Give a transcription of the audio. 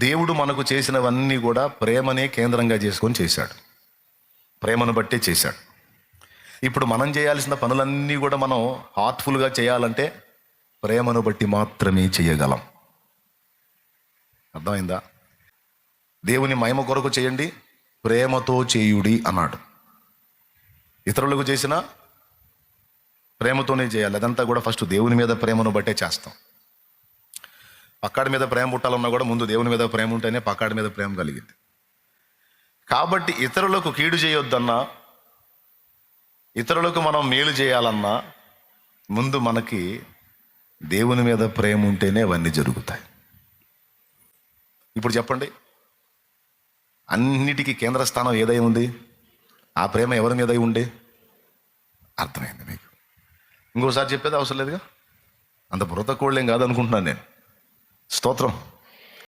దేవుడు మనకు చేసినవన్నీ కూడా ప్రేమనే కేంద్రంగా చేసుకొని చేశాడు, ప్రేమను బట్టే చేశాడు. ఇప్పుడు మనం చేయాల్సిన పనులన్నీ కూడా మనం హార్ట్ఫుల్గా చేయాలంటే ప్రేమను బట్టి మాత్రమే చేయగలం. అర్థమైందా? దేవుని మహిమ కొరకు చేయండి, ప్రేమతో చేయుడి అన్నాడు. ఇతరులకు చేసిన ప్రేమతోనే చేయాలి. అదంతా కూడా ఫస్ట్ దేవుని మీద ప్రేమను బట్టే చేస్తాం. పక్కాడి మీద ప్రేమ పుట్టాలన్నా కూడా ముందు దేవుని మీద ప్రేమ ఉంటేనే పక్కాడి మీద ప్రేమ కలిగింది. కాబట్టి ఇతరులకు కీడు చేయొద్దన్నా, ఇతరులకు మనం మేలు చేయాలన్నా ముందు మనకి దేవుని మీద ప్రేమ ఉంటేనే అవన్నీ జరుగుతాయి. ఇప్పుడు చెప్పండి, అన్నిటికీ కేంద్ర స్థానం ఏదై ఉంది? ఆ ప్రేమ ఎవరి మీద ఉండే? అర్థమైంది మీకు? ఇంకోసారి చెప్పేది అవసరం లేదుగా, అంత బుర్రత కోళ్ళేం కాదనుకుంటున్నాను నేను. స్తోత్రం.